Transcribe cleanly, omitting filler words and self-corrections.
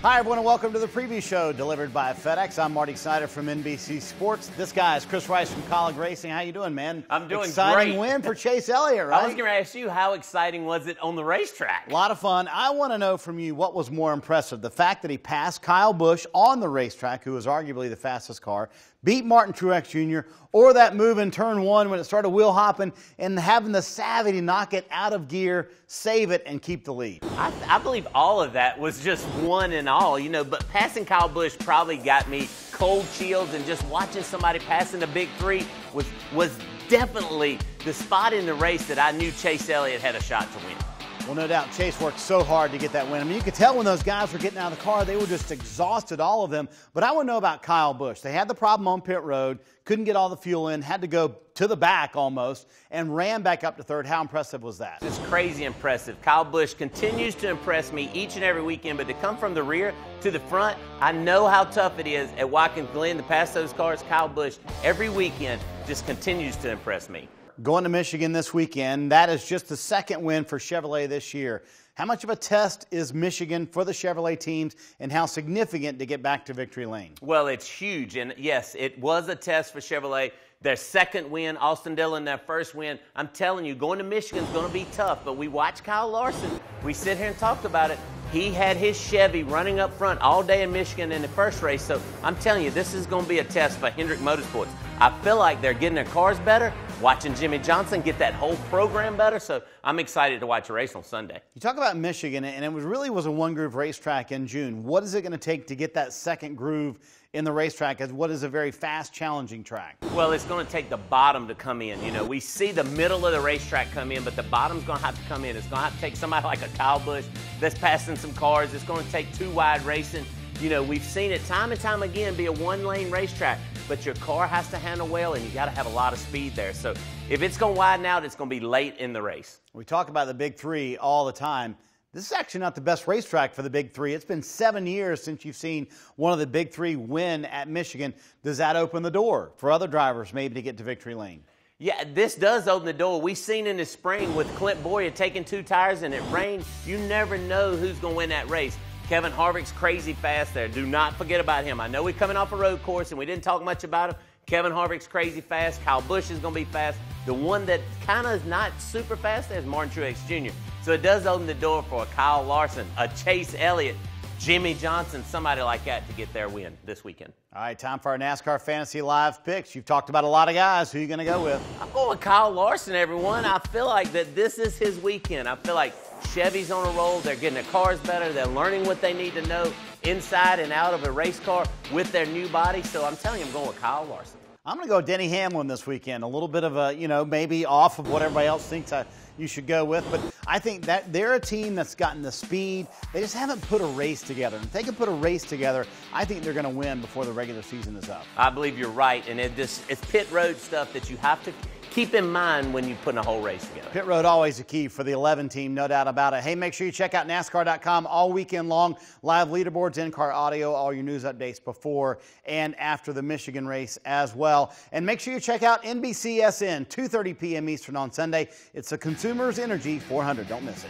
Hi, everyone, and welcome to the preview show delivered by FedEx. I'm Marty Snider from NBC Sports. This guy is Chris Rice from Kaulig Racing. How you doing, man? I'm doing Exciting great. win for Chase Elliott, right? I was going to ask you, how exciting was it on the racetrack? A lot of fun. I want to know from you what was more impressive, the fact that he passed Kyle Busch on the racetrack, who was arguably the fastest car, beat Martin Truex Jr., or that move in turn one when it started wheel hopping and having the savvy to knock it out of gear, save it, and keep the lead. I believe all of that was just one and all, but passing Kyle Busch probably got me cold chills, and just watching somebody passing the big three was definitely the spot in the race that I knew Chase Elliott had a shot to win. Well, no doubt, Chase worked so hard to get that win. I mean, you could tell when those guys were getting out of the car, they were just exhausted, all of them. But I want to know about Kyle Busch. They had the problem on pit road, couldn't get all the fuel in, had to go to the back almost, and ran back up to third. How impressive was that? It's crazy impressive. Kyle Busch continues to impress me each and every weekend, but to come from the rear to the front, I know how tough it is at Watkins Glen to pass those cars. Kyle Busch, every weekend, just continues to impress me. Going to Michigan this weekend, that is just the second win for Chevrolet this year. How much of a test is Michigan for the Chevrolet teams, and how significant to get back to victory lane? Well, it's huge, and yes, it was a test for Chevrolet. Their second win, Austin Dillon, their first win. I'm telling you, going to Michigan is going to be tough, but we watched Kyle Larson. We sit here and talked about it. He had his Chevy running up front all day in Michigan in the first race, so I'm telling you, this is going to be a test for Hendrick Motorsports. I feel like they're getting their cars better, watching Jimmy Johnson get that whole program better, so I'm excited to watch a race on Sunday. You talk about Michigan, and it really was a one-groove racetrack in June. What is it going to take to get that second groove in the racetrack, as what is a very fast, challenging track? Well, it's going to take the bottom to come in. We see the middle of the racetrack come in, but the bottom's going to have to come in. It's going to have to take somebody like a Kyle Busch that's passing some cars. It's going to take two wide racing. We've seen it time and time again be a one-lane racetrack, but your car has to handle well, and you got to have a lot of speed there. So if it's going to widen out, it's going to be late in the race. We talk about the Big Three all the time. This is actually not the best racetrack for the Big Three. It's been 7 years since you've seen one of the Big Three win at Michigan. Does that open the door for other drivers maybe to get to victory lane? Yeah, this does open the door. We've seen in the spring with Clint Boyer taking two tires and it rained. You never know who's going to win that race. Kevin Harvick's crazy fast there. Do not forget about him. I know we're coming off a road course and we didn't talk much about him. Kevin Harvick's crazy fast. Kyle Busch is going to be fast. The one that kind of is not super fast there is Martin Truex Jr. So it does open the door for a Kyle Larson, a Chase Elliott, Jimmy Johnson, somebody like that to get their win this weekend. All right, time for our NASCAR Fantasy Live picks. You've talked about a lot of guys. Who are you going to go with? I'm going with Kyle Larson, everyone. I feel like that this is his weekend. I feel like Chevy's on a roll. They're getting their cars better. They're learning what they need to know inside and out of a race car with their new body. So I'm telling you, I'm going with Kyle Larson. I'm going to go Denny Hamlin this weekend. A little bit of a, maybe off of what everybody else thinks you should go with. But I think that they're a team that's gotten the speed. They just haven't put a race together. And if they can put a race together, I think they're going to win before the regular season is up. I believe you're right. And it's pit road stuff that you have to keep in mind when you're putting a whole race together. Pit road always a key for the 11 team, no doubt about it. Hey, make sure you check out NASCAR.com all weekend long. Live leaderboards, in-car audio, all your news updates before and after the Michigan race as well. And make sure you check out NBCSN, 2:30 p.m. Eastern on Sunday. It's a Consumers Energy 400. Don't miss it.